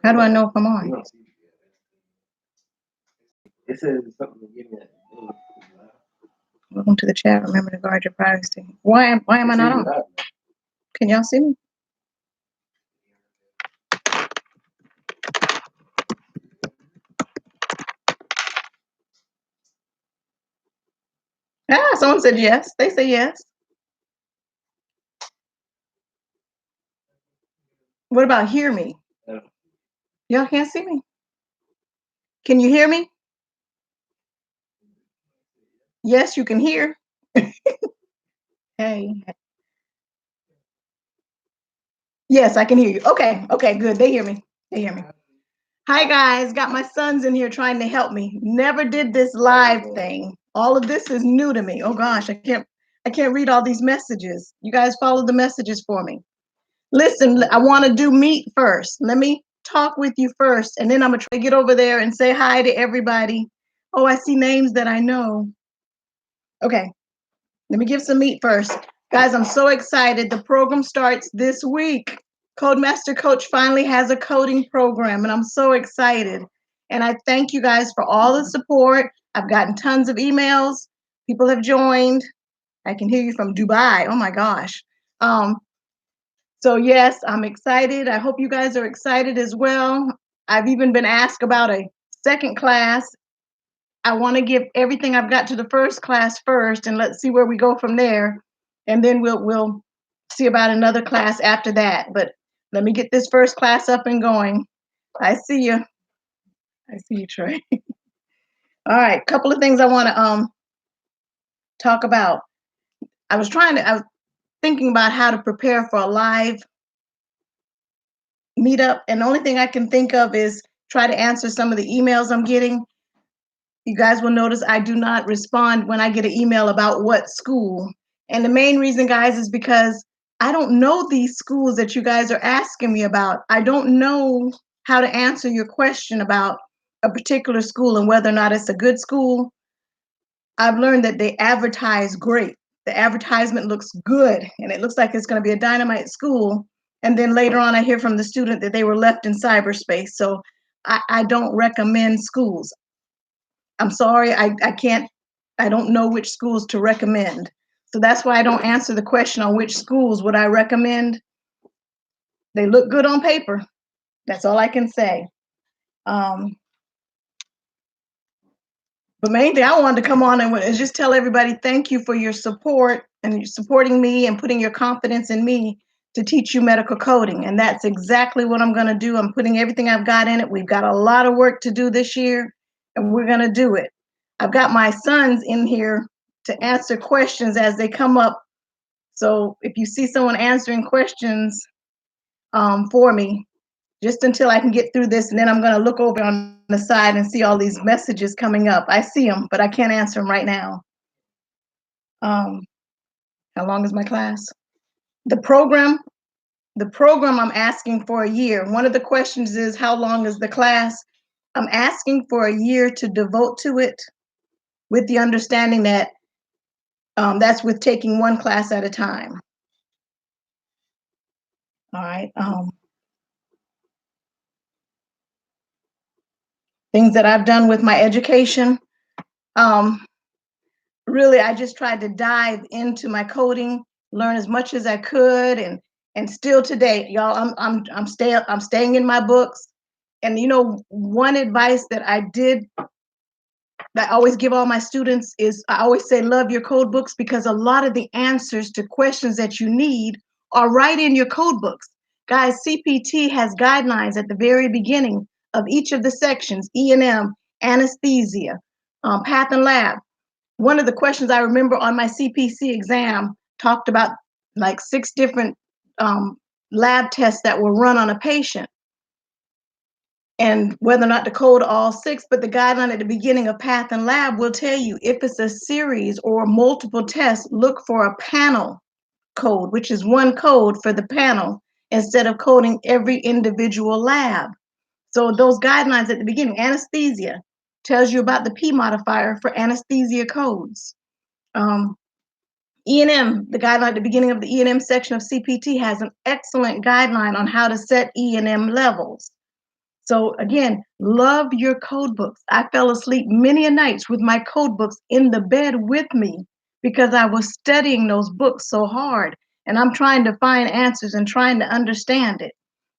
How do I know if I'm on? It says something to give me that. Welcome to the chat. Remember to guard your privacy. Why am I not on? Can y'all see me? Ah, someone said yes. They say yes. What about hear me? Y'all can't see me. Can you hear me? Yes, you can hear. Hey. Yes, I can hear you. Okay, good. They hear me. Hi guys, got my sons in here trying to help me. Never did this live thing. All of this is new to me. Oh gosh, I can't read all these messages. You guys follow the messages for me. Listen, I want to do meet first. Let me talk with you first, and then I'm gonna try to get over there and say hi to everybody. Oh, I see names that I know. Okay, let me give some meat first. Guys, I'm so excited. The program starts this week. CodeMasterCoach finally has a coding program, and I'm so excited. And I thank you guys for all the support. I've gotten tons of emails. People have joined. I can hear you from Dubai. Oh my gosh. So yes, I'm excited. I hope you guys are excited as well. I've even been asked about a second class. I want to give everything I've got to the first class first, and let's see where we go from there. And then we'll see about another class after that. But let me get this first class up and going. I see you. I see you, Trey. All right, couple of things I want to talk about. I was thinking about how to prepare for a live meetup, and the only thing I can think of is try to answer some of the emails I'm getting. You guys will notice I do not respond when I get an email about what school. And the main reason, guys, is because I don't know these schools that you guys are asking me about. I don't know how to answer your question about a particular school and whether or not it's a good school. I've learned that they advertise great. The advertisement looks good, and it looks like it's going to be a dynamite school. And then later on, I hear from the student that they were left in cyberspace. So I don't recommend schools. I'm sorry, I don't know which schools to recommend. So that's why I don't answer the question on which schools would I recommend. They look good on paper. That's all I can say. But main thing I wanted to come on and just tell everybody thank you for your support and supporting me and putting your confidence in me to teach you medical coding. And that's exactly what I'm going to do. I'm putting everything I've got in it. We've got a lot of work to do this year, and we're going to do it. I've got my sons in here to answer questions as they come up. So if you see someone answering questions for me, just until I can get through this, and then I'm going to look over on the side and see all these messages coming up. I see them, but I can't answer them right now. How long is my class? The program I'm asking for a year. One of the questions is, how long is the class? I'm asking for a year to devote to it, with the understanding that that's with taking one class at a time. All right. Things that I've done with my education. Really, I just tried to dive into my coding, learn as much as I could, and still today, y'all, I'm staying in my books. And you know, one advice that I always give all my students is I always say, love your code books, because a lot of the answers to questions that you need are right in your code books. Guys, CPT has guidelines at the very beginning of each of the sections: E&M, anesthesia, path and lab. One of the questions I remember on my CPC exam talked about like 6 different lab tests that were run on a patient, and whether or not to code all 6, but the guideline at the beginning of path and lab will tell you if it's a series or multiple tests, look for a panel code, which is one code for the panel instead of coding every individual lab. So those guidelines at the beginning, anesthesia tells you about the P modifier for anesthesia codes. E&M, the guideline at the beginning of the E&M section of CPT has an excellent guideline on how to set E&M levels. So again, love your code books. I fell asleep many a nights with my code books in the bed with me because I was studying those books so hard, and I'm trying to find answers and trying to understand it.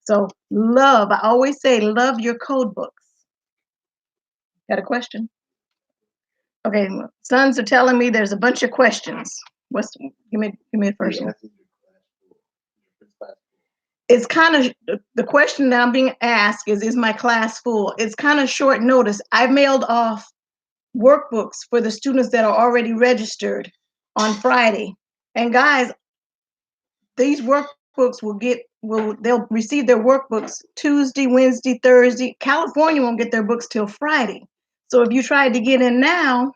So love, I always say, love your code books. Got a question? Okay, sons are telling me there's a bunch of questions. Give me a first one. It's kind of, the question that I'm being asked is my class full? It's kind of short notice. I mailed off workbooks for the students that are already registered on Friday. And guys, these workbooks they'll receive their workbooks Tuesday, Wednesday, Thursday. California won't get their books till Friday. So if you tried to get in now,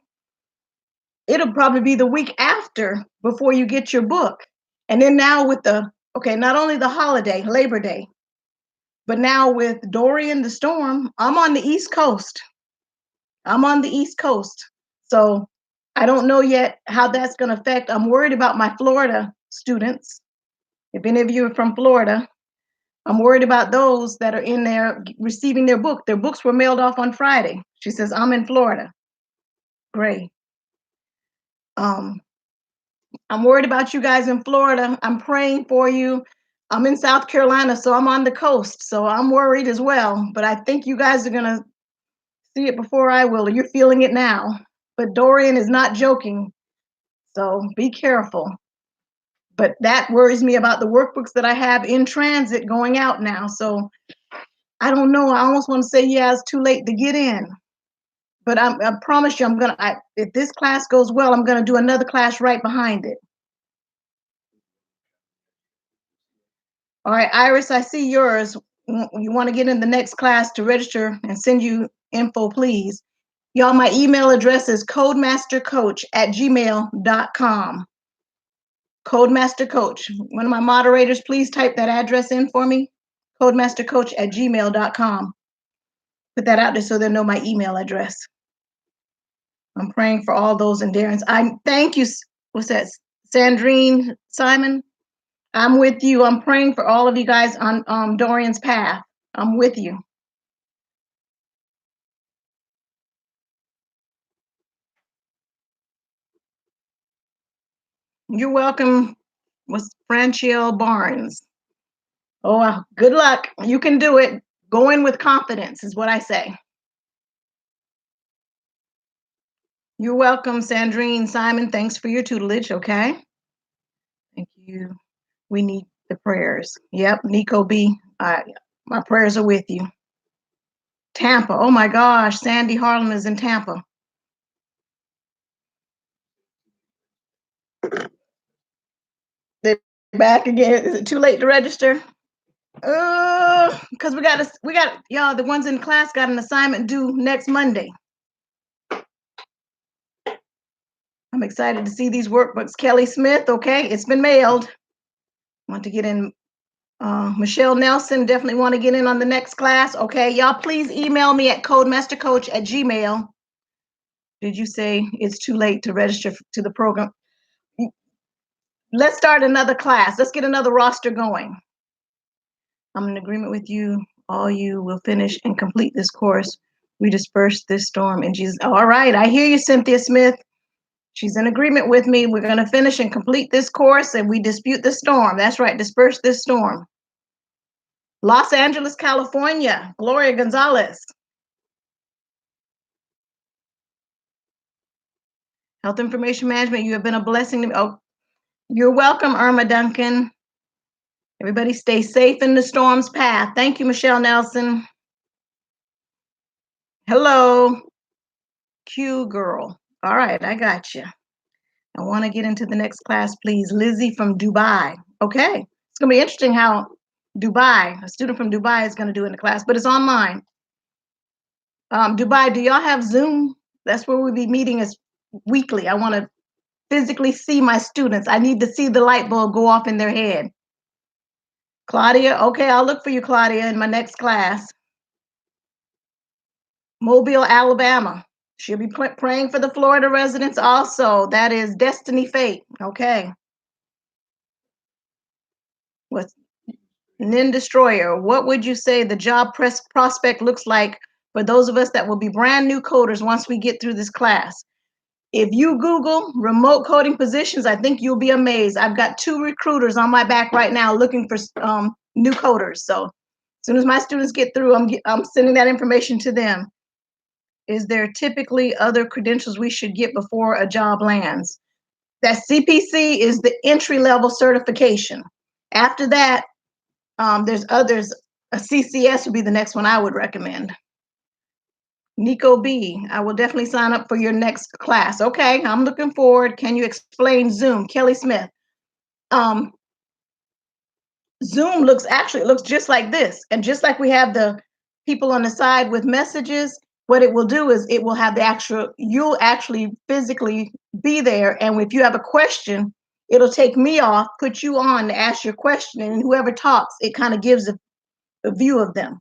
it'll probably be the week after before you get your book. And then now with not only the holiday, Labor Day, but now with Dorian the storm, I'm on the East Coast. So I don't know yet how that's going to affect. I'm worried about my Florida students. If any of you are from Florida, I'm worried about those that are in there receiving their book. Their books were mailed off on Friday. She says, I'm in Florida. Great. I'm worried about you guys in Florida. I'm praying for you. I'm in South Carolina, so I'm on the coast. So I'm worried as well. But I think you guys are going to see it before I will. You're feeling it now. But Dorian is not joking. So be careful. But that worries me about the workbooks that I have in transit going out now. So I don't know. I almost want to say, yeah, it's too late to get in. But I promise you, if this class goes well, I'm going to do another class right behind it. All right, Iris, I see yours. You want to get in the next class to register and send you info, please. Y'all, my email address is CodeMasterCoach@gmail.com. CodeMasterCoach. One of my moderators, please type that address in for me. CodeMasterCoach@gmail.com. Put that out there so they'll know my email address. I'm praying for all those in Darren's. I thank you. What's that? Sandrine Simon. I'm with you. I'm praying for all of you guys on Dorian's path. I'm with you. You're welcome. Was Franchiel Barnes. Oh, good luck. You can do it. Go in with confidence is what I say. You're welcome, Sandrine Simon. Thanks for your tutelage, okay? Thank you. We need the prayers. Yep, Nico B. My prayers are with you. Tampa. Oh my gosh, Sandy Harlem is in Tampa. They're back again. Is it too late to register? Because we got y'all, the ones in class got an assignment due next Monday. I'm excited to see these workbooks. Kelly Smith, okay, it's been mailed. Want to get in. Michelle Nelson, definitely want to get in on the next class. Okay, y'all, please email me at CodeMasterCoach@gmail. Did you say it's too late to register to the program? Let's start another class. Let's get another roster going. I'm in agreement with you. All you will finish and complete this course. We disperse this storm in Jesus. All right, I hear you, Cynthia Smith. She's in agreement with me. We're going to finish and complete this course, and we dispute the storm. That's right, disperse this storm. Los Angeles, California, Gloria Gonzalez. Health Information Management, you have been a blessing to me. Oh, you're welcome, Irma Duncan. Everybody stay safe in the storm's path. Thank you, Michelle Nelson. Hello, Q girl. All right, I got you. I want to get into the next class, please. Lizzie from Dubai. Okay, it's going to be interesting how a student from Dubai is going to do in the class, but it's online. Dubai, do y'all have Zoom? That's where we'll be meeting us weekly. I want to physically see my students. I need to see the light bulb go off in their head. Claudia, okay, I'll look for you, Claudia, in my next class. Mobile, Alabama. She'll be praying for the Florida residents also. That is Destiny Fate. Okay. What's Nin Destroyer, what would you say the job prospect looks like for those of us that will be brand new coders once we get through this class? If you Google remote coding positions, I think you'll be amazed. I've got 2 recruiters on my back right now looking for new coders. So as soon as my students get through, I'm sending that information to them. Is there typically other credentials we should get before a job lands? That CPC is the entry-level certification. After that, there's others. A CCS would be the next one I would recommend. Nico B, I will definitely sign up for your next class. Okay, I'm looking forward. Can you explain Zoom? Kelly Smith. Zoom looks just like this. And just like we have the people on the side with messages, what it will do is it will have you'll actually physically be there. And if you have a question, it'll take me off, put you on to ask your question. And whoever talks, it kind of gives a view of them.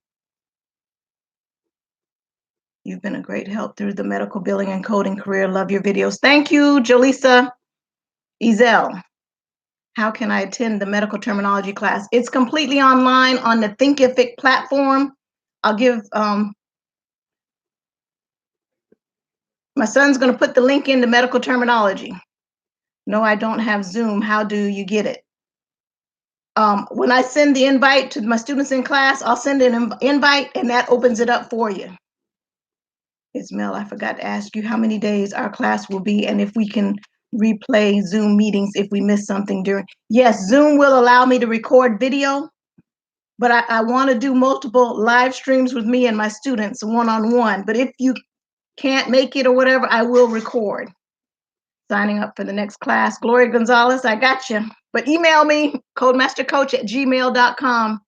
You've been a great help through the medical billing and coding career. Love your videos. Thank you, Jolisa Ezel. How can I attend the medical terminology class? It's completely online on the Thinkific platform. I'll give, my son's going to put the link into medical terminology. No, I don't have Zoom. How do you get it? When I send the invite to my students in class, I'll send an invite and that opens it up for you. Ismail, I forgot to ask you how many days our class will be and if we can replay Zoom meetings if we miss something during. Yes, Zoom will allow me to record video, but I want to do multiple live streams with me and my students one-on-one. But if you can't make it or whatever, I will record. Signing up for the next class. Gloria Gonzalez, I got you. But email me, CodeMasterCoach@gmail.com.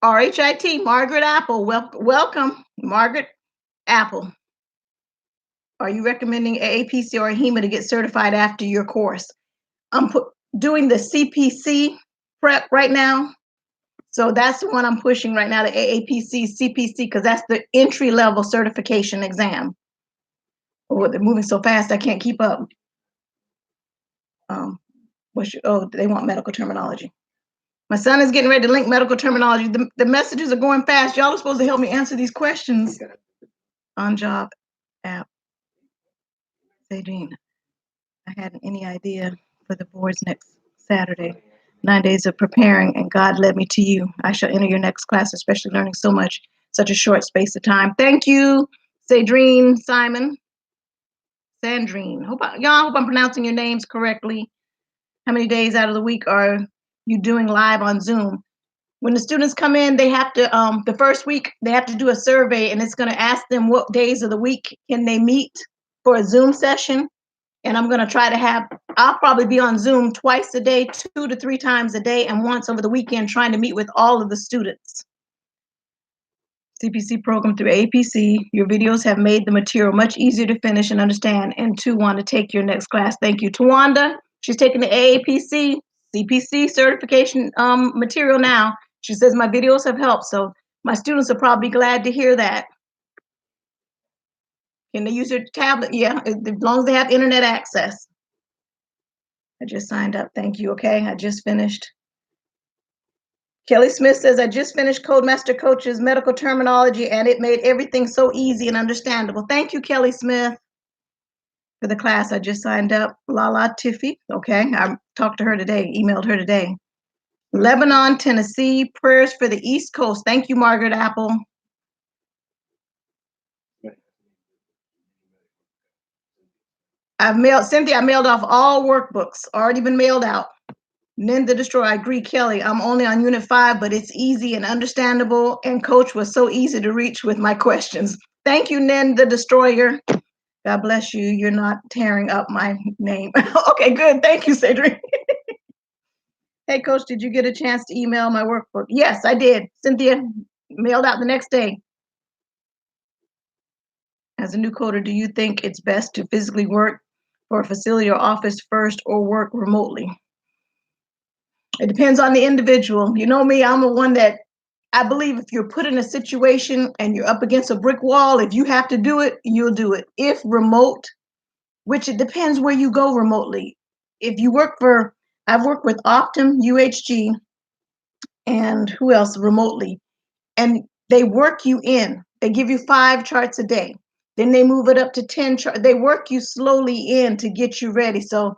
RHIT, Margaret Apple. Welcome, Margaret Apple. Are you recommending AAPC or HEMA to get certified after your course? I'm doing the CPC prep right now. So that's the one I'm pushing right now, the AAPC, CPC, because that's the entry-level certification exam. Oh, they're moving so fast, I can't keep up. They want medical terminology. My son is getting ready to link medical terminology. The messages are going fast. Y'all are supposed to help me answer these questions. On job app. Sadine, I hadn't any idea for the boards next Saturday. 9 days of preparing, and God led me to you. I shall enter your next class, especially learning so much, such a short space of time. Thank you, Sandrine Simon. Sandrine. Hope I'm pronouncing your names correctly. How many days out of the week are you doing live on Zoom? When the students come in, they have to, the first week, they have to do a survey, and it's going to ask them what days of the week can they meet for a Zoom session. And I'm going to try to I'll probably be on Zoom twice a day, 2 to 3 times a day, and once over the weekend, trying to meet with all of the students. CPC program through APC. Your videos have made the material much easier to finish and understand, and to want to take your next class. Thank you. Tawanda, she's taking the AAPC, CPC certification material now. She says my videos have helped, so my students are probably glad to hear that. Can they use their tablet? Yeah, as long as they have internet access. I just signed up. Thank you. Okay, I just finished. Kelly Smith says, I just finished CodeMasterCoach's medical terminology, and it made everything so easy and understandable. Thank you, Kelly Smith, for the class. I just signed up. Lala Tiffy. Okay, I talked to her today, emailed her today. Lebanon, Tennessee, prayers for the East Coast. Thank you, Margaret Apple. Cynthia, I mailed off all workbooks, already been mailed out. Nin the Destroyer, I agree, Kelly. I'm only on Unit 5, but it's easy and understandable, and Coach was so easy to reach with my questions. Thank you, Nin the Destroyer. God bless you. You're not tearing up my name. Okay, good. Thank you, Cedric. Hey, Coach, did you get a chance to email my workbook? Yes, I did. Cynthia, mailed out the next day. As a new coder, do you think it's best to physically work for a facility or office first or work remotely? It depends on the individual. You know me, I'm the one that I believe if you're put in a situation and you're up against a brick wall, if you have to do it, you'll do it. If remote, which it depends where you go remotely. If you work for, I've worked with Optum, UHG, and who else remotely. And they work you in. They give you 5 charts a day. Then they move it up to 10 charts. They work you slowly in to get you ready. So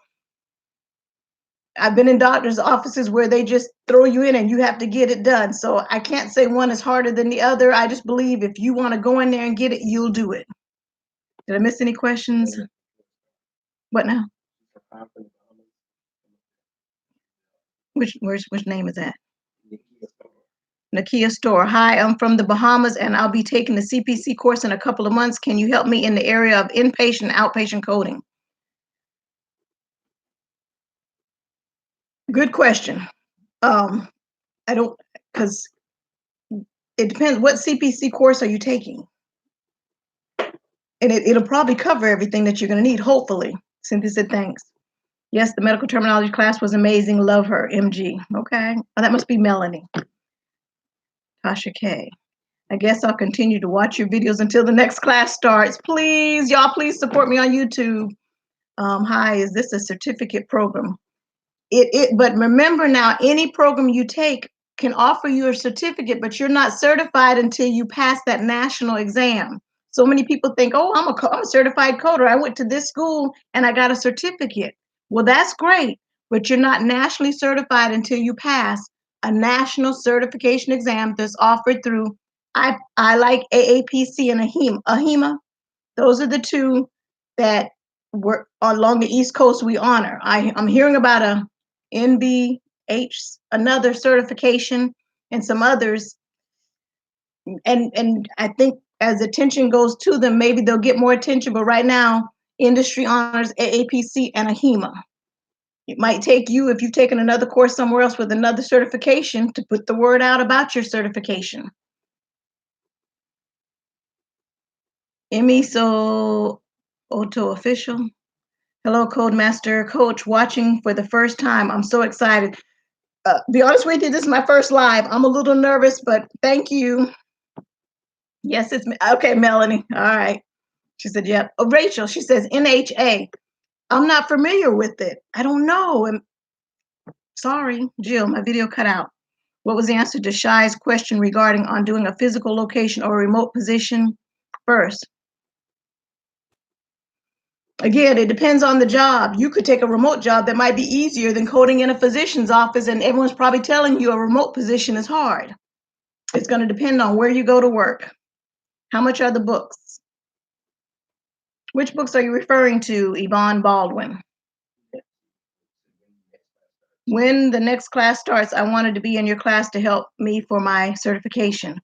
I've been in doctors' offices where they just throw you in and you have to get it done. So I can't say one is harder than the other. I just believe if you want to go in there and get it, you'll do it. Did I miss any questions? What now? Which name is that? Nakia Store. Hi, I'm from the Bahamas and I'll be taking the CPC course in a couple of months. Can you help me in the area of inpatient, outpatient coding? Good question. I don't, because it depends. What CPC course are you taking? And it'll probably cover everything that you're going to need, hopefully. Cynthia said, thanks. Yes, the medical terminology class was amazing. Love her, MG. Okay. Oh, that must be Melanie. Tasha K. I guess I'll continue to watch your videos until the next class starts. Please, y'all, please support me on YouTube. Hi, is this a certificate program? But remember now, any program you take can offer you a certificate, but you're not certified until you pass that national exam. So many people think, oh, I'm a certified coder. I went to this school and I got a certificate. Well, that's great, but you're not nationally certified until you pass a national certification exam that's offered through, I like AAPC and AHIMA. Those are the two that work along the East Coast we honor. I'm hearing about a NBH, another certification, and some others. And I think as attention goes to them, maybe they'll get more attention. But right now, industry honors AAPC and AHIMA. It might take you, if you've taken another course somewhere else with another certification, to put the word out about your certification. Emiso Oto Official. Hello, Codemaster Coach, watching for the first time. I'm so excited. Be honest with you, this is my first live. I'm a little nervous, but thank you. Yes, it's me. Okay, Melanie. All right. She said, yep. Oh, Rachel, she says NHA. I'm not familiar with it. I don't know. Sorry, Jill, my video cut out. What was the answer to Shai's question regarding on doing a physical location or a remote position first? Again, it depends on the job. You could take a remote job that might be easier than coding in a physician's office, and everyone's probably telling you a remote position is hard. It's going to depend on where you go to work. How much are the books? Which books are you referring to, Yvonne Baldwin? When the next class starts, I wanted to be in your class to help me for my certification.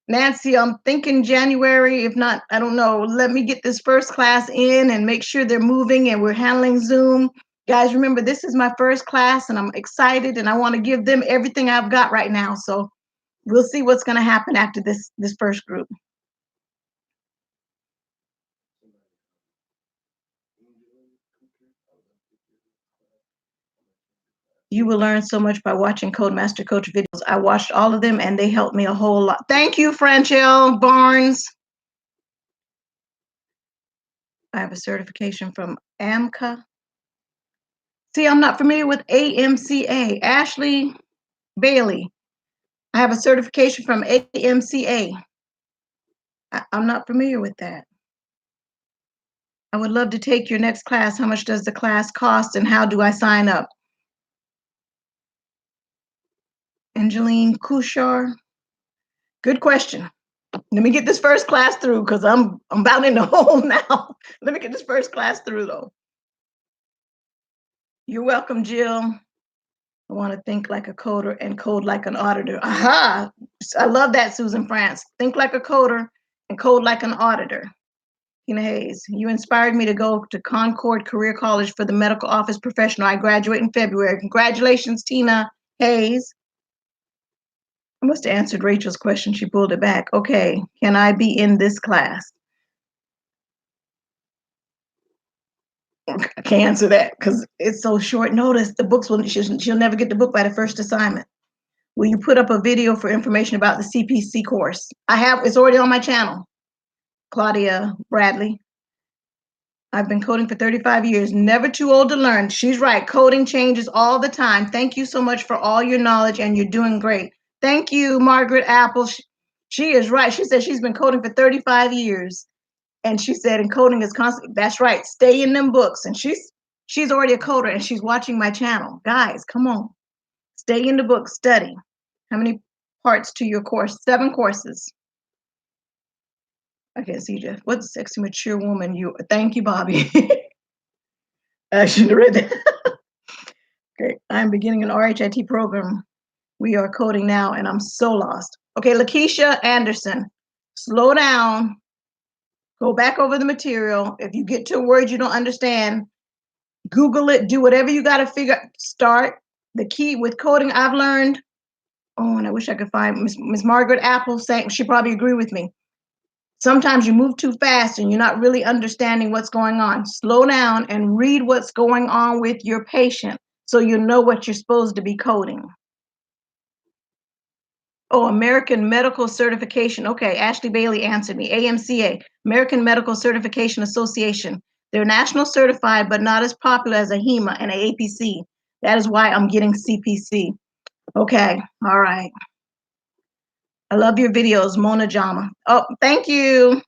Nancy, I'm thinking January. If not, I don't know. Let me get this first class in and make sure they're moving and we're handling Zoom. Guys, remember, this is my first class and I'm excited and I want to give them everything I've got right now. So we'll see what's going to happen after this first group. You will learn so much by watching Codemaster Coach videos. I watched all of them and they helped me a whole lot. Thank you, Franchelle Barnes. I have a certification from AMCA. See, I'm not familiar with AMCA. Ashley Bailey. I have a certification from AMCA. I'm not familiar with that. I would love to take your next class. How much does the class cost and how do I sign up? Angeline Kushar. Good question. Let me get this first class through because I'm about in the hole now. Let me get this first class through though. You're welcome, Jill. I want to think like a coder and code like an auditor. Aha! I love that, Susan France. Think like a coder and code like an auditor. Tina Hayes, you inspired me to go to Concord Career College for the medical office professional. I graduate in February. Congratulations, Tina Hayes. I must have answered Rachel's question. She pulled it back. Okay, can I be in this class? I can't answer that because it's so short notice. The books will, she'll never get the book by the first assignment. Will you put up a video for information about the CPC course? It's already on my channel. Claudia Bradley. I've been coding for 35 years, never too old to learn. She's right. Coding changes all the time. Thank you so much for all your knowledge, and you're doing great. Thank you, Margaret Apple. She is right. She said she's been coding for 35 years. And she said, and coding is constant. That's right. Stay in them books. And she's already a coder, and she's watching my channel. Guys, come on. Stay in the book, study. How many parts to your course? 7 courses. I can't see Jeff. What sexy mature woman you? Thank you, Bobby. I should have read that. Okay, I'm beginning an RHIT program. We are coding now, and I'm so lost. Okay, Lakeisha Anderson, slow down. Go back over the material. If you get to a word you don't understand, Google it. Do whatever you got to figure. Start. The key with coding I've learned. Oh, and I wish I could find Miss Margaret Apple saying she probably agree with me. Sometimes you move too fast and you're not really understanding what's going on. Slow down and read what's going on with your patient so you know what you're supposed to be coding. Oh, American Medical Certification. Okay, Ashley Bailey answered me. AMCA, American Medical Certification Association. They're national certified, but not as popular as a HEMA and a APC. That is why I'm getting CPC. Okay, all right. I love your videos, Mona Jama. Oh, thank you.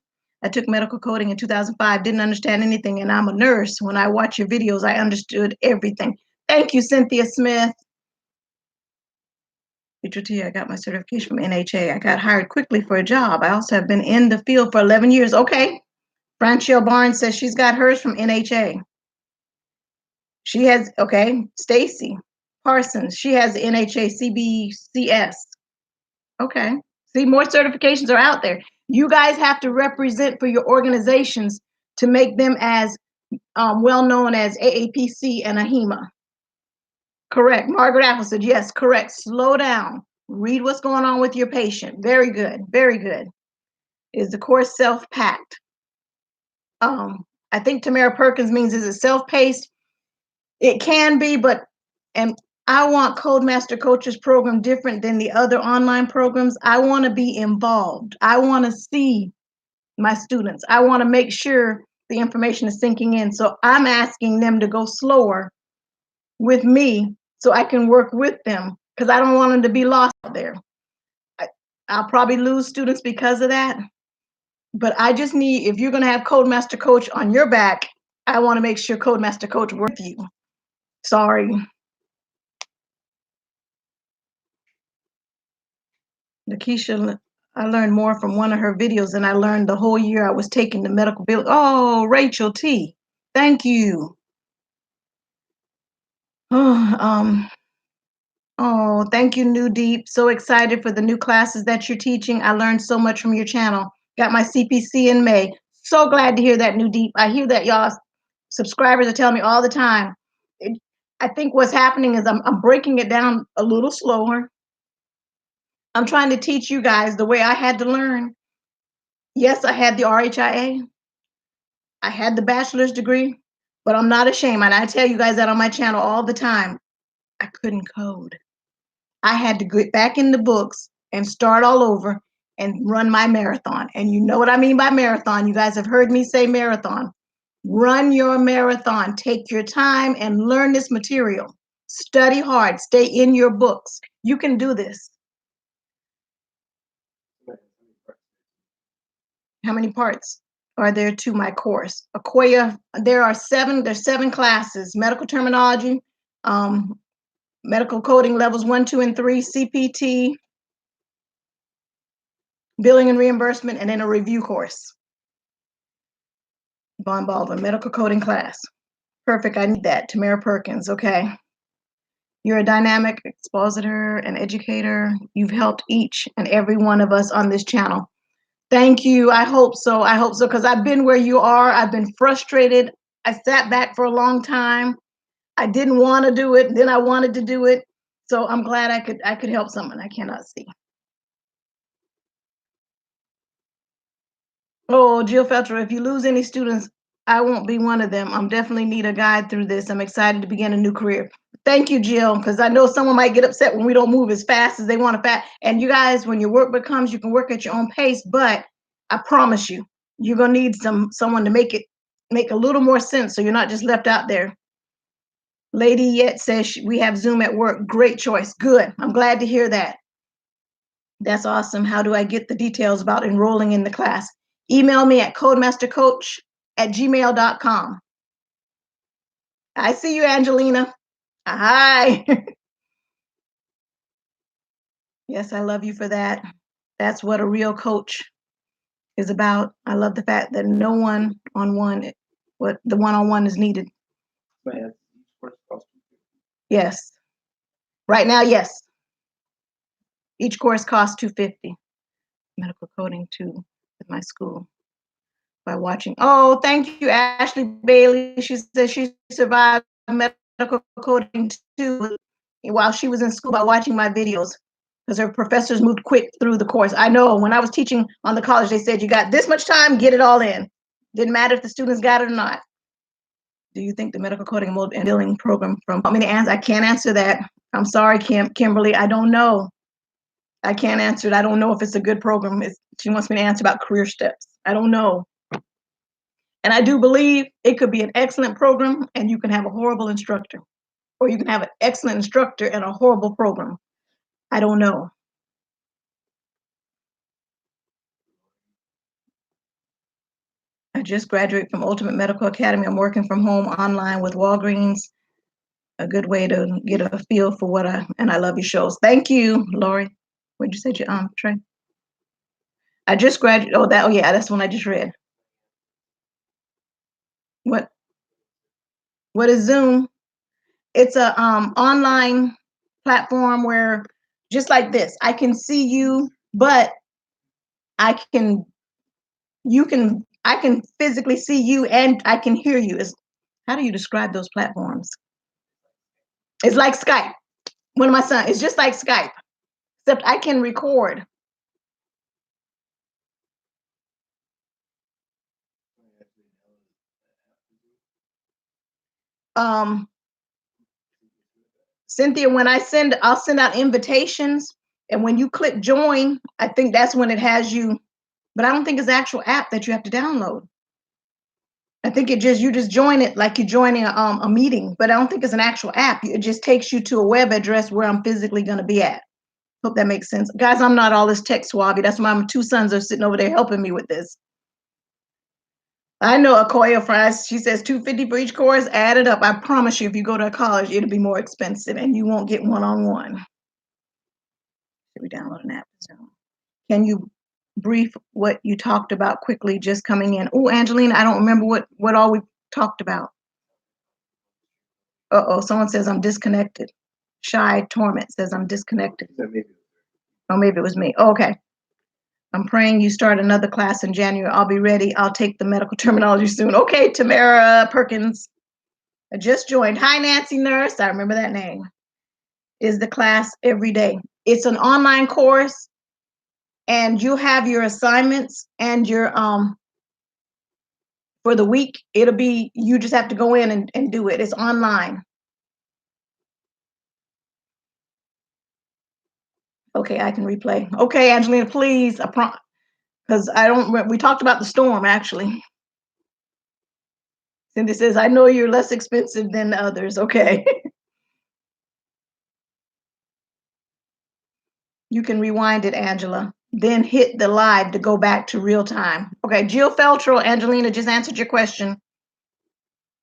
I took medical coding in 2005, didn't understand anything, and I'm a nurse. When I watch your videos, I understood everything. Thank you, Cynthia Smith. I got my certification from NHA. I got hired quickly for a job. I also have been in the field for 11 years. Okay. Franchelle Barnes says she's got hers from NHA. She has, okay, Stacy Parsons. She has the NHA CBCS. Okay. See, more certifications are out there. You guys have to represent for your organizations to make them as well known as AAPC and AHEMA. Correct. Margaret Apple said, yes, correct. Slow down. Read what's going on with your patient. Very good. Very good. Is the course self-packed? I think Tamara Perkins means, is it self-paced? It can be, but, and I want CodeMasterCoach's program different than the other online programs. I want to be involved. I want to see my students. I want to make sure the information is sinking in. So I'm asking them to go slower with me so I can work with them, because I don't want them to be lost out there. I'll probably lose students because of that. But I just need, if you're going to have CodeMasterCoach on your back, I want to make sure CodeMasterCoach works with you. Sorry. Lakeisha, I learned more from one of her videos than I learned the whole year I was taking the medical bill. Oh, Rachel T. Thank you. Oh, thank you, New Deep. So excited for the new classes that you're teaching. I learned so much from your channel. Got my CPC in May. So glad to hear that, New Deep. I hear that y'all subscribers are telling me all the time. I think what's happening is I'm breaking it down a little slower. I'm trying to teach you guys the way I had to learn. Yes, I had the RHIA. I had the bachelor's degree, but I'm not ashamed. And I tell you guys that on my channel all the time. I couldn't code. I had to get back in the books and start all over and run my marathon. And you know what I mean by marathon. You guys have heard me say marathon. Run your marathon. Take your time and learn this material. Study hard. Stay in your books. You can do this. How many parts are there to my course? Akoya, there's 7 classes: medical terminology, medical coding levels 1, 2, and 3, CPT, billing and reimbursement, and then a review course. Von Baldwin, medical coding class. Perfect, I need that. Tamara Perkins, okay. You're a dynamic expositor and educator. You've helped each and every one of us on this channel. Thank you, I hope so, because I've been where you are. I've been frustrated. I sat back for a long time. I didn't want to do it, then I wanted to do it. So I'm glad I could help someone I cannot see. Oh, Jill Felter, if you lose any students, I won't be one of them. I'm definitely need a guide through this. I'm excited to begin a new career. Thank you, Jill, because I know someone might get upset when we don't move as fast as they want to fast. And you guys, when your work becomes, you can work at your own pace, but I promise you, you're gonna need someone to make it make a little more sense so you're not just left out there. Lady Yet says we have Zoom at work. Great choice. Good. I'm glad to hear that. That's awesome. How do I get the details about enrolling in the class? Email me at CodeMasterCoach@gmail.com. I see you, Angelina. Hi. Yes, I love you for that. That's what a real coach is about. I love the fact that no one-on-one, what the one-on-one is needed. Yes. Right now, yes. Each course costs $250. Medical coding too at my school by watching. Oh, thank you, Ashley Bailey. She says she survived medical coding too while she was in school by watching my videos because her professors moved quick through the course. I know when I was teaching on the college, they said you got this much time, get it all in. Didn't matter if the students got it or not. Do you think the medical coding and billing program from I can't answer that. I'm sorry, Kimberly. I don't know. I can't answer it. I don't know if it's a good program. She wants me to answer about career steps. I don't know. And I do believe it could be an excellent program and you can have a horrible instructor. Or you can have an excellent instructor and a horrible program. I don't know. I just graduated from Ultimate Medical Academy. I'm working from home online with Walgreens. A good way to get a feel for what I love your shows. Thank you, Lori. What did you say, Trey? I just graduated. Oh yeah, that's the one I just read. What is Zoom? It's a online platform where just like this, I can see you, but I can physically see you and I can hear you. How do you describe those platforms? It's like Skype. One of my sons, it's just like Skype, except I can record. Cynthia, when I'll send out invitations, and when you click join, I think that's when it has you, but I don't think it's an actual app that you have to download. I think you just join it like you're joining a meeting, but I don't think it's an actual app. It just takes you to a web address where I'm physically going to be at. Hope that makes sense. Guys, I'm not all this tech swabby. That's why my two sons are sitting over there helping me with this. I know Akoya Fries, she says $250 for each course. Add it up. I promise you, if you go to a college, it'll be more expensive and you won't get one-on-one. Should we download an app? Can you brief what you talked about quickly just coming in? Oh, Angelina, I don't remember what all we talked about. Uh-oh, someone says I'm disconnected. Shy Torment says I'm disconnected. Oh, maybe it was me. Oh, okay. I'm praying you start another class in January. I'll be ready. I'll take the medical terminology soon. Okay, Tamara Perkins. I just joined. Hi, Nancy Nurse. I remember that name. Is the class every day? It's an online course, and you have your assignments and your for the week. It'll be, you just have to go in and do it. It's online. Okay, I can replay. Okay, Angelina, please. Because we talked about the storm actually. Cindy says, I know you're less expensive than others. Okay. You can rewind it, Angela. Then hit the live to go back to real time. Okay, Jill Feltrell, Angelina just answered your question.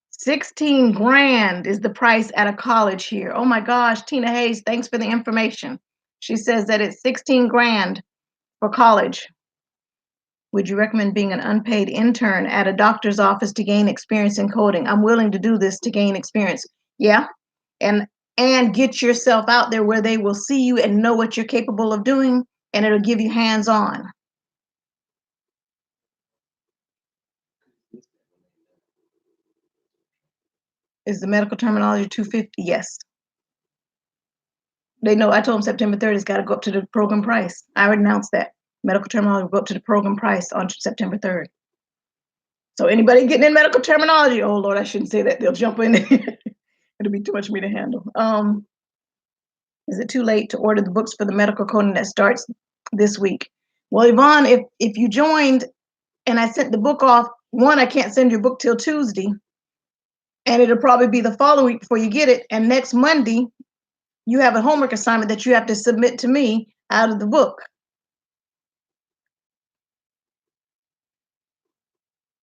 16 grand is the price at a college here. Oh my gosh, Tina Hayes, thanks for the information. She says that it's 16 grand for college. Would you recommend being an unpaid intern at a doctor's office to gain experience in coding? I'm willing to do this to gain experience. Yeah, and get yourself out there where they will see you and know what you're capable of doing, and it'll give you hands-on. Is the medical terminology $250? Yes. They know. I told them September 3rd it's got to go up to the program price. I already announced that. Medical terminology will go up to the program price on September 3rd. So anybody getting in medical terminology, oh Lord, I shouldn't say that. They'll jump in. It'll be too much for me to handle. Is it too late to order the books for the medical coding that starts this week? Well, Yvonne, if you joined and I sent the book off, one, I can't send your book till Tuesday, and it'll probably be the following week before you get it. And next Monday, you have a homework assignment that you have to submit to me out of the book.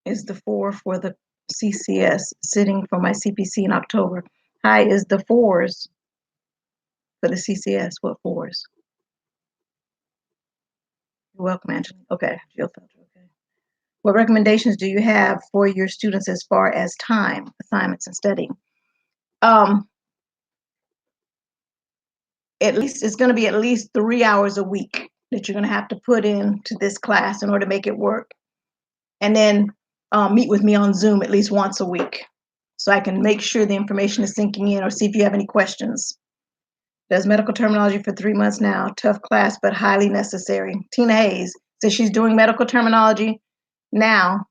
Is the 4 for the CCS sitting for my CPC in October? Hi, is the 4s for the CCS? What 4s? You're welcome, Angela. Okay, Jill Felter. Okay. What recommendations do you have for your students as far as time, assignments, and studying? At least it's going to be at least 3 hours a week that you're going to have to put into this class in order to make it work. And then meet with me on Zoom at least once a week so I can make sure the information is sinking in or see if you have any questions. Does medical terminology for 3 months now. Tough class, but highly necessary. Tina Hayes says she's doing medical terminology now.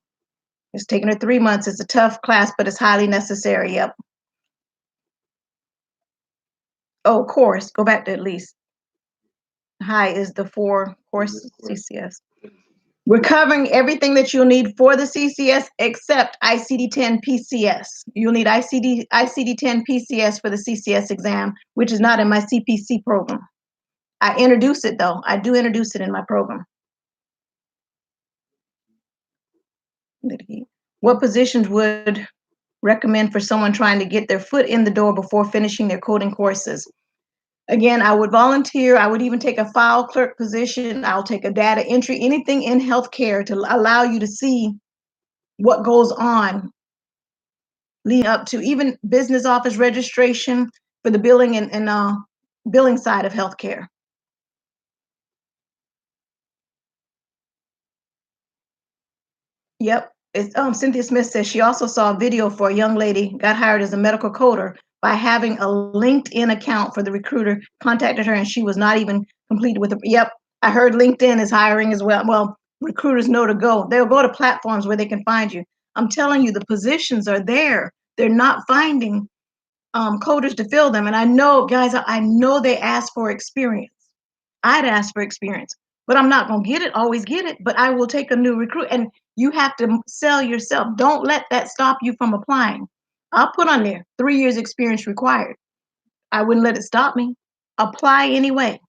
It's taking her 3 months. It's a tough class, but it's highly necessary. Yep. Oh, course. Go back to at least. Hi is the 4 course CCS. We're covering everything that you'll need for the CCS except ICD-10 PCS. You'll need ICD-10 PCS for the CCS exam, which is not in my CPC program. I introduce it though. I do introduce it in my program. What positions would recommend for someone trying to get their foot in the door before finishing their coding courses? Again, I would volunteer. I would even take a file clerk position. I'll take a data entry, anything in healthcare to allow you to see what goes on leading up to even business office registration for the billing and billing side of healthcare. Yep. It's Cynthia Smith says she also saw a video for a young lady got hired as a medical coder by having a LinkedIn account for the recruiter contacted her and she was not even completed with it. Yep. I heard LinkedIn is hiring as well. Well, recruiters know to go. They'll go to platforms where they can find you. I'm telling you, the positions are there. They're not finding coders to fill them. And I know, guys, I know they ask for experience. I'd ask for experience, but I'm not going to always get it, but I will take a new recruit. And you have to sell yourself. Don't let that stop you from applying. I'll put on there 3 years experience required. I wouldn't let it stop me. Apply anyway.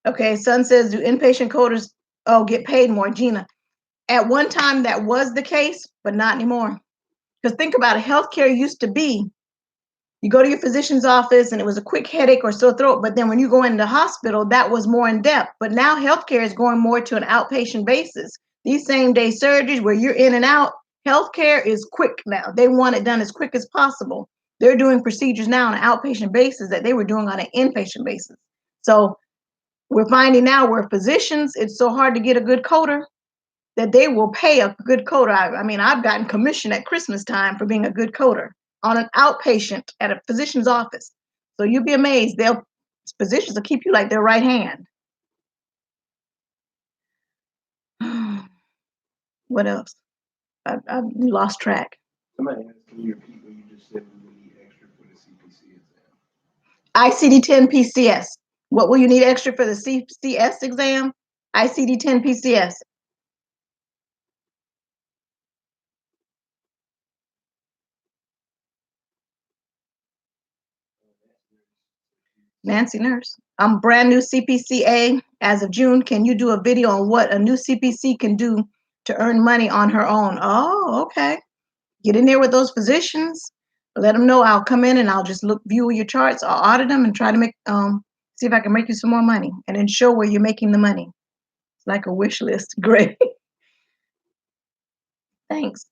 Okay, Son says, do inpatient coders get paid more? Gina, at one time that was the case, but not anymore. Because think about it, healthcare used to be, you go to your physician's office and it was a quick headache or sore throat, but then when you go into the hospital, that was more in depth. But now healthcare is going more to an outpatient basis. These same day surgeries where you're in and out, healthcare is quick now. They want it done as quick as possible. They're doing procedures now on an outpatient basis that they were doing on an inpatient basis. So we're finding now where physicians, it's so hard to get a good coder that they will pay a good coder. I mean, I've gotten commission at Christmas time for being a good coder on an outpatient at a physician's office. So you'll be amazed. Physicians will keep you like their right hand. What else? I've lost track. Somebody asked, can you repeat what you just said? We would need extra for the CPC ICD-10 exam. PCS. What will you need extra for the CCS exam? ICD-10 PCS. Nancy Nurse. I'm brand new CPCA as of June. Can you do a video on what a new CPC can do to earn money on her own? Oh, okay. Get in there with those physicians. Let them know I'll come in and I'll just view your charts. I'll audit them and try to see if I can make you some more money and then show where you're making the money. It's like a wish list. Great. Thanks.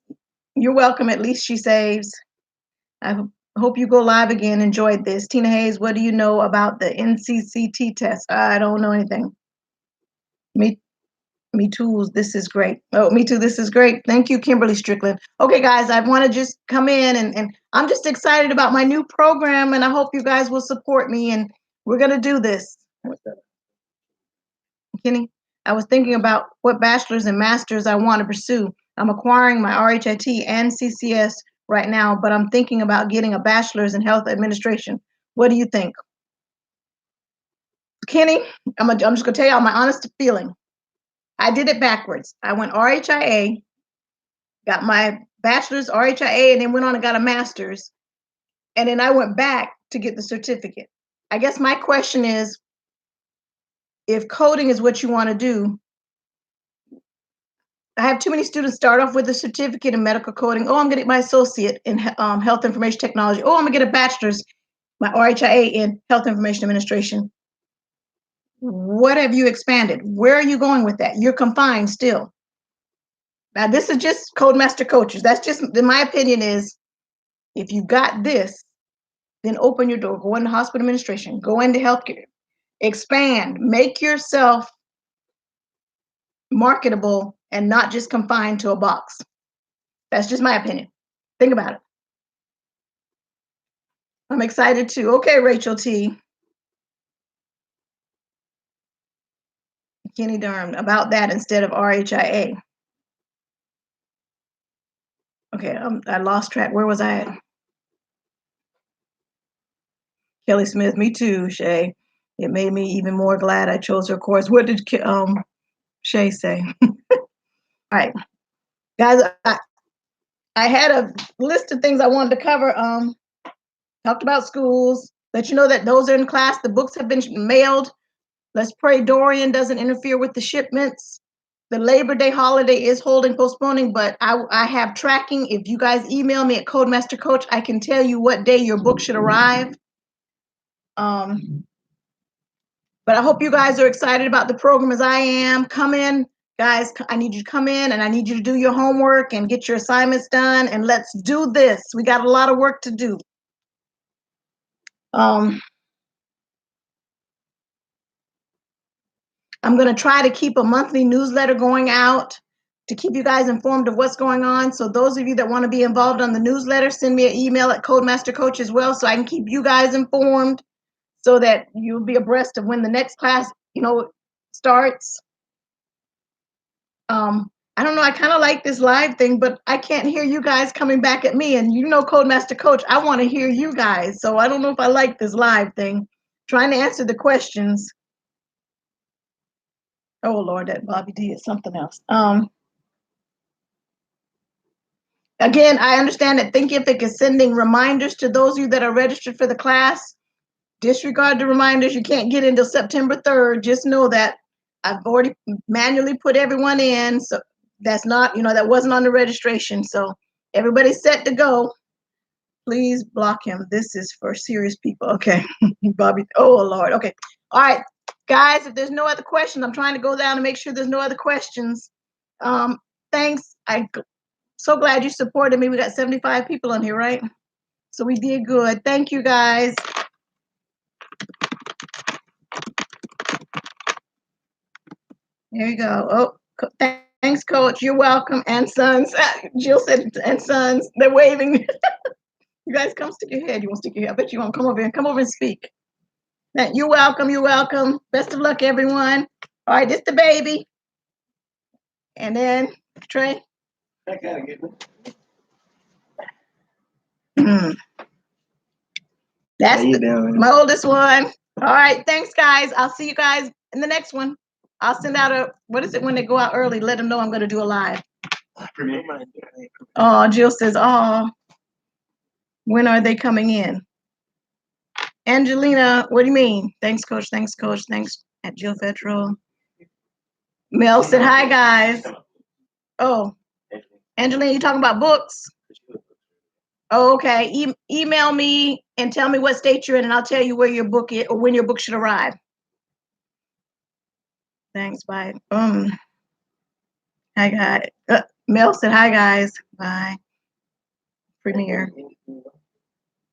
You're welcome. At least she saves. I hope you go live again. Enjoyed this. Tina Hayes, what do you know about the NCCT test? I don't know anything. Me too. This is great. Oh, me too. This is great. Thank you, Kimberly Strickland. Okay, guys, I want to just come in and I'm just excited about my new program and I hope you guys will support me and we're going to do this. Kenny, I was thinking about what bachelor's and master's I want to pursue. I'm acquiring my RHIT and CCS right now, but I'm thinking about getting a bachelor's in health administration. What do you think? Kenny, I'm just gonna tell y'all my honest feeling. I did it backwards. I went RHIA, got my bachelor's RHIA, and then went on and got a master's. And then I went back to get the certificate. I guess my question is, if coding is what you want to do, I have too many students start off with a certificate in medical coding. Oh, I'm going to get my associate in health information technology. Oh, I'm going to get a bachelor's, my RHIA in health information administration. What have you expanded? Where are you going with that? You're confined still. Now, this is just CodeMaster Coaches. That's just, in my opinion, is if you got this, then open your door. Go into hospital administration. Go into healthcare. Expand. Make yourself marketable and not just confined to a box. That's just my opinion. Think about it. I'm excited too. Okay, Rachel T. Kenny Durham, about that instead of RHIA. Okay, I lost track. Where was I at? Kelly Smith, me too, Shay. It made me even more glad I chose her course. What did Shay say? All right, guys, I had a list of things I wanted to cover. Talked about schools, let you know that those are in class. The books have been mailed. Let's pray Dorian doesn't interfere with the shipments. The Labor Day holiday is postponing, but I have tracking. If you guys email me at CodeMasterCoach, I can tell you what day your book should arrive. But I hope you guys are excited about the program as I am. Come in, guys. I need you to come in and I need you to do your homework and get your assignments done. And let's do this. We got a lot of work to do. I'm going to try to keep a monthly newsletter going out to keep you guys informed of what's going on. So those of you that want to be involved on the newsletter, send me an email at CodeMasterCoach as well, so I can keep you guys informed so that you'll be abreast of when the next class, starts. I don't know, I kind of like this live thing, but I can't hear you guys coming back at me. And CodeMaster Coach, I want to hear you guys. So I don't know if I like this live thing. Trying to answer the questions. Oh Lord, that Bobby D is something else. Again, I understand that Thinkific is sending reminders to those of you that are registered for the class. Disregard the reminders. You can't get until September 3rd. Just know that I've already manually put everyone in. So that's not, that wasn't on the registration. So everybody's set to go. Please block him. This is for serious people. Okay. Bobby. Oh, Lord. Okay. All right. Guys, if there's no other questions, I'm trying to go down and make sure there's no other questions. Thanks. I'm so glad you supported me. We got 75 people on here, right? So we did good. Thank you, guys. There you go. Oh, thanks, Coach. You're welcome. And sons. Jill said, and sons. They're waving. You guys come stick your head. You won't stick your head. I bet you won't. Come over and speak. You're welcome. You're welcome. Best of luck, everyone. All right, this the baby. And then Trey. I gotta get That's my oldest one. All right, thanks, guys. I'll see you guys in the next one. I'll send out what is it when they go out early? Let them know I'm going to do a live. Oh, Jill says, oh, when are they coming in? Angelina, what do you mean? Thanks, Coach. Thanks, Coach. Thanks at Jill Federal. Mel said, hi, guys. Oh, Angelina, you talking about books? Oh, okay. Email me and tell me what state you're in, and I'll tell you where your book is or when your book should arrive. Thanks. Bye. I got it. Mel said, hi, guys. Bye. Premiere.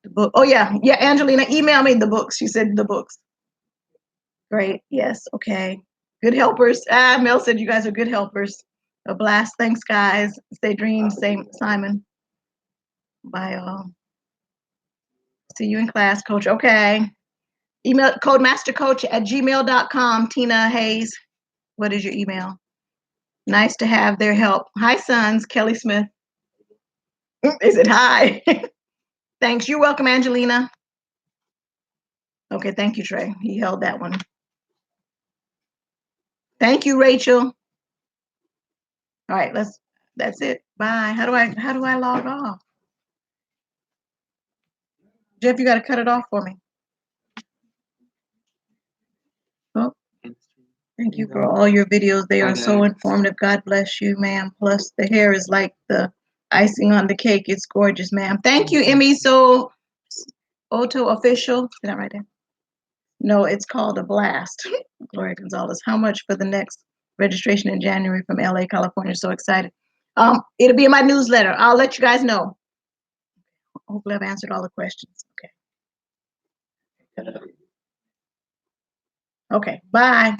The book. Oh, yeah. Yeah, Angelina, email me the books. She said the books. Great. Yes. Okay. Good helpers. Mel said you guys are good helpers. A blast. Thanks, guys. Stay dream. Same Simon. Bye, all. See you in class, Coach. Okay. Email codemastercoach@gmail.com. Tina Hayes. What is your email? Nice to have their help. Hi, sons. Kelly Smith. Is it hi? Thanks. You're welcome, Angelina. Okay, thank you, Trey. He held that one. Thank you, Rachel. All right, that's it. Bye. How do I log off? Jeff, you got to cut it off for me. Well, thank you for all your videos. They are so informative. God bless you, ma'am. Plus, the hair is like the icing on the cake. It's gorgeous, ma'am. Thank you, Emmy. So, Auto Official. Did I write that? No, it's called a blast. Gloria Gonzalez. How much for the next registration in January from LA, California? So excited. It'll be in my newsletter. I'll let you guys know. Hopefully, I've answered all the questions. Okay. Okay. Bye.